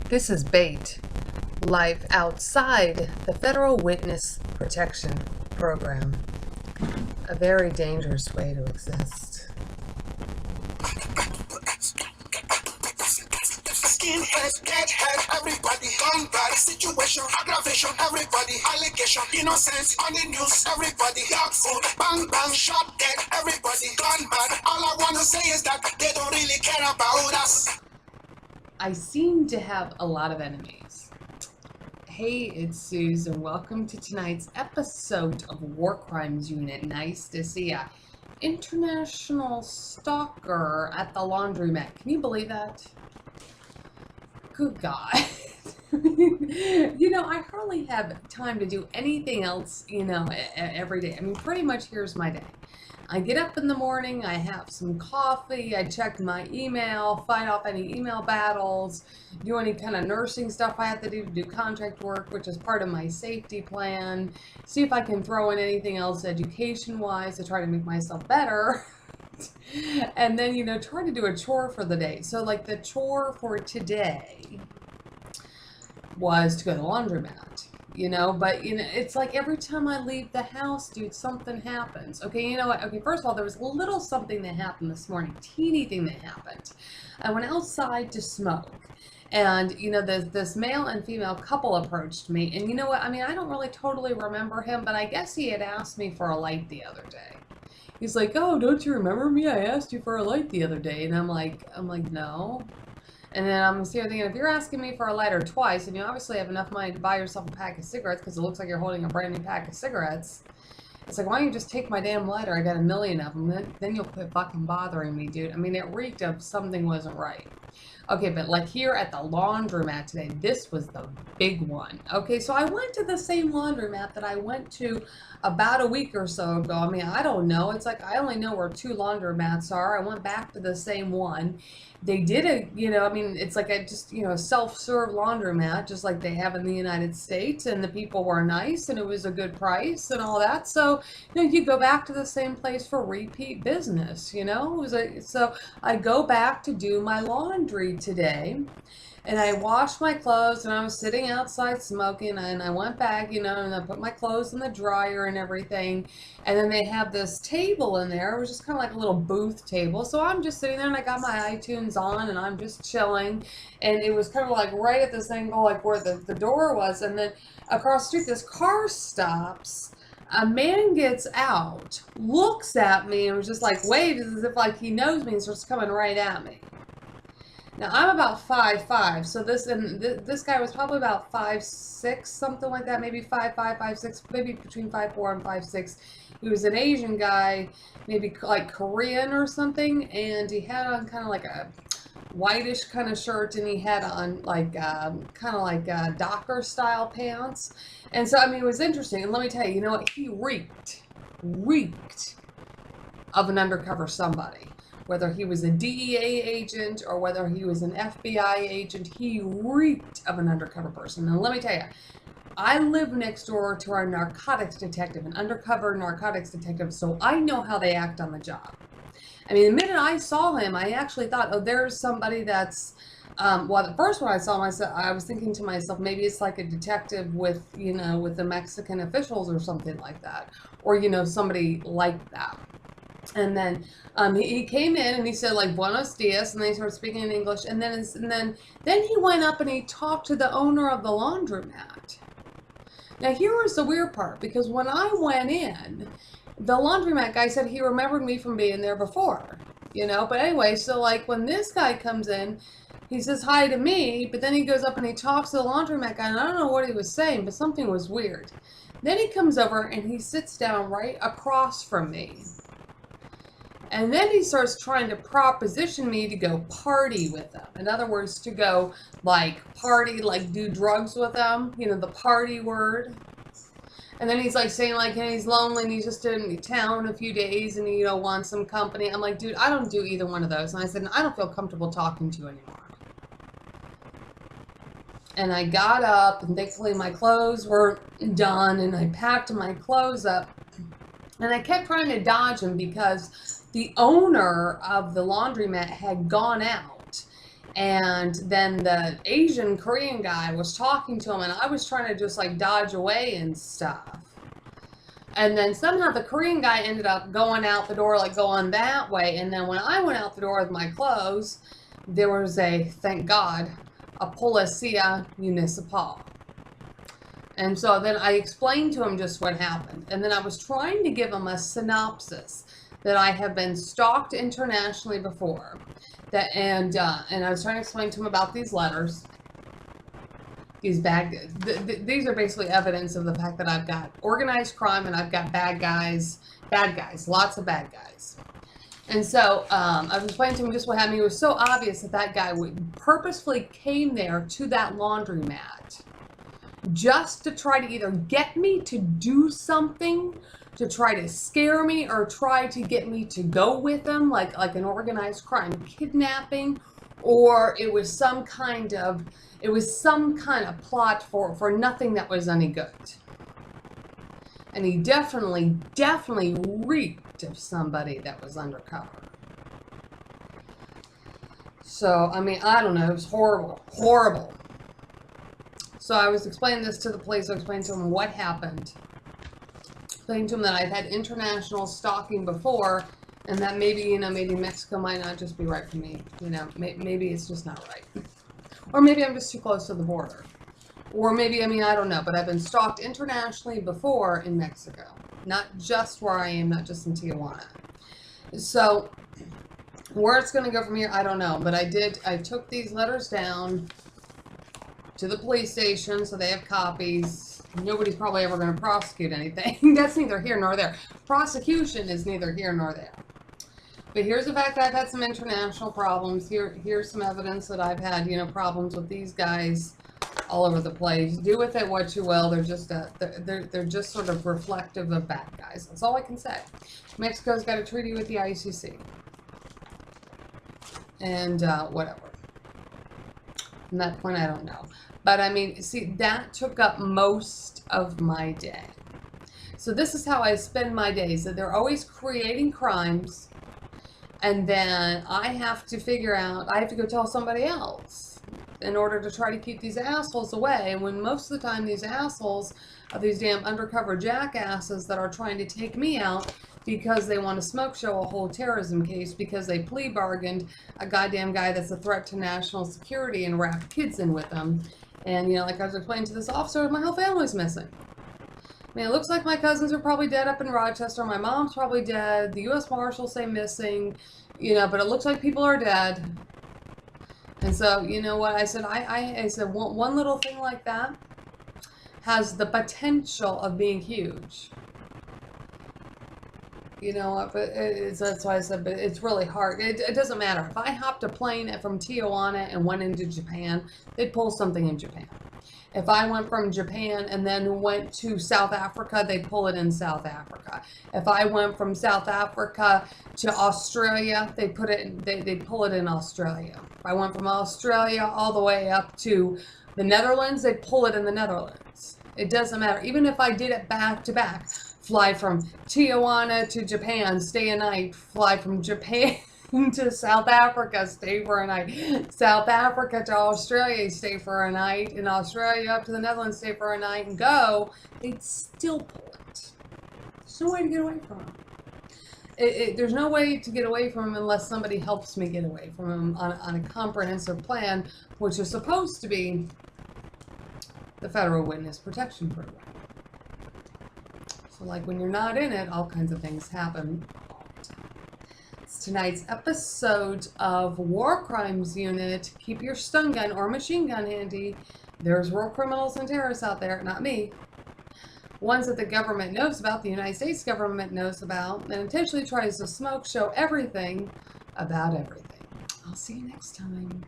This is bait. Life outside the Federal Witness Protection Program. A very dangerous way to exist. Skinhead, deadhead, everybody, gun bad, situation, aggravation, everybody, allegation, innocence, on the news, everybody, dog food, bang bang, shot dead, everybody, gun bad. All I wanna say is that they don't really care about us. I seem to have a lot of enemies. Hey, it's Suze, and welcome to tonight's episode of War Crimes Unit. Nice to see ya. International Stalker at the Laundromat. Can you believe that? Good God. I hardly have time to do anything else, every day. I mean, pretty much here's my day. I get up in the morning, I have some coffee, I check my email, fight off any email battles, do any kind of nursing stuff I have to do contract work, which is part of my safety plan, see if I can throw in anything else education-wise to try to make myself better. And then, try to do a chore for the day. So, like, the chore for today was to go to the laundromat, but, it's like every time I leave the house, dude, something happens. Okay, you know what? Okay, first of all, there was a little something that happened this morning, teeny thing that happened. I went outside to smoke. And, this male and female couple approached me. And you know what? I mean, I don't really totally remember him, but I guess he had asked me for a light the other day. He's like, "Oh, don't you remember me? I asked you for a light the other day." And I'm like, no. And then I'm sitting there thinking, if you're asking me for a lighter twice, and you obviously have enough money to buy yourself a pack of cigarettes, because it looks like you're holding a brand new pack of cigarettes, it's like, why don't you just take my damn lighter? I got a million of them. Then you'll quit fucking bothering me, dude. I mean, it reeked of something wasn't right. Okay, but like here at the laundromat today, this was the big one. Okay, so I went to the same laundromat that I went to about a week or so ago. I mean, I don't know. It's like I only know where two laundromats are. I went back to the same one. They did it's like a self-serve laundromat, just like they have in the United States, and the people were nice, and it was a good price and all that. So, you go back to the same place for repeat business, so I go back to do my laundry today, and I washed my clothes, and I was sitting outside smoking, and I went back, and I put my clothes in the dryer and everything, and then they have this table in there. It was just kind of like a little booth table, so I'm just sitting there, and I got my iTunes on, and I'm just chilling, and it was kind of like right at this angle, like where the door was, and then across the street, this car stops. A man gets out, looks at me, and was just like, waves as if like he knows me, and starts coming right at me. Now, I'm about 5'5", so this guy was probably about 5'6", something like that, maybe 5'5", 5'6", maybe between 5'4" and 5'6". He was an Asian guy, maybe like Korean or something, and he had on kind of like a whitish kind of shirt, and he had on like kind of like Docker style pants. And so, I mean, it was interesting. And let me tell you, you know what? He reeked of an undercover somebody. Whether he was a DEA agent or whether he was an FBI agent, he reeked of an undercover person. And let me tell you, I live next door to our narcotics detective, an undercover narcotics detective, so I know how they act on the job. I mean, the minute I saw him, I actually thought, oh, there's somebody that's, the first one I saw myself, I was thinking to myself, maybe it's like a detective with, with the Mexican officials or something like that, or, somebody like that. And then he came in and he said, like, "Buenos dias," and they started speaking in English. And then he went up and he talked to the owner of the laundromat. Now, here was the weird part, because when I went in, the laundromat guy said he remembered me from being there before, But anyway, so like when this guy comes in, he says hi to me, but then he goes up and he talks to the laundromat guy, and I don't know what he was saying, but something was weird. Then he comes over and he sits down right across from me. And then he starts trying to proposition me to go party with them. In other words, to go, like, party, like, do drugs with them. The party word. And then he's, like, saying, like, he's lonely and he's just in town a few days and he, wants some company. I'm like, dude, I don't do either one of those. And I said, I don't feel comfortable talking to you anymore. And I got up, and thankfully my clothes were done, and I packed my clothes up. And I kept trying to dodge him because the owner of the laundromat had gone out, And then the Asian Korean guy was talking to him, and I was trying to just like dodge away and stuff. And then somehow the Korean guy ended up going out the door, like going that way. And then when I went out the door with my clothes, there was thank God, a Policia Municipal. And so then I explained to him just what happened. And then I was trying to give him a synopsis that I have been stalked internationally before. And I was trying to explain to him about these letters. These these are basically evidence of the fact that I've got organized crime and I've got bad guys, lots of bad guys. And so I was explaining to him just what happened. It was so obvious that guy purposefully came there to that laundromat just to try to either get me to do something, to try to scare me, or try to get me to go with him, like an organized crime kidnapping, or it was some kind of plot for nothing that was any good. And he definitely reeked of somebody that was undercover. So, I mean, I don't know, it was horrible. So I was explaining this to the police. I explained to them what happened. Explained to them that I've had international stalking before, and that maybe Mexico might not just be right for me. Maybe it's just not right. Or maybe I'm just too close to the border. Or maybe, I don't know, but I've been stalked internationally before in Mexico. Not just where I am, not just in Tijuana. So, where it's going to go from here, I don't know. But I took these letters down to the police station, so they have copies. Nobody's probably ever going to prosecute anything. That's neither here nor there. Prosecution is neither here nor there. But here's the fact that I've had some international problems. Here's some evidence that I've had, problems with these guys all over the place. Do with it what you will. They're just they're just sort of reflective of bad guys. That's all I can say. Mexico's got a treaty with the ICC. And whatever. From that point, I don't know. But see, that took up most of my day. So this is how I spend my days. That they're always creating crimes. And then I have to figure out, I have to go tell somebody else in order to try to keep these assholes away. And when most of the time these assholes are these damn undercover jackasses that are trying to take me out because they want to smoke show a whole terrorism case because they plea bargained a goddamn guy that's a threat to national security and wrapped kids in with them. And, like I was explaining to this officer, my whole family's missing. It looks like my cousins are probably dead up in Rochester. My mom's probably dead. The U.S. Marshals say missing, but it looks like people are dead. And so, you know what? I said, I said one little thing like that has the potential of being huge. But that's why I said, but it's really hard. It doesn't matter. If I hopped a plane from Tijuana and went into Japan, they'd pull something in Japan. If I went from Japan and then went to South Africa, they'd pull it in South Africa. If I went from South Africa to Australia, they'd pull it in Australia. If I went from Australia all the way up to the Netherlands, they'd pull it in the Netherlands. It doesn't matter. Even if I did it back to back, fly from Tijuana to Japan, stay a night, fly from Japan to South Africa, stay for a night. South Africa to Australia, stay for a night. In Australia up to the Netherlands, stay for a night and go. They'd still pull it. There's no way to get away from them. There's no way to get away from them unless somebody helps me get away from them on a comprehensive plan, which is supposed to be the Federal Witness Protection Program. So like when you're not in it, all kinds of things happen. Tonight's episode of War Crimes Unit. Keep your stun gun or machine gun handy. There's war criminals and terrorists out there, not me. Ones that the government knows about, the United States government knows about, and intentionally tries to smoke show everything about everything. I'll see you next time.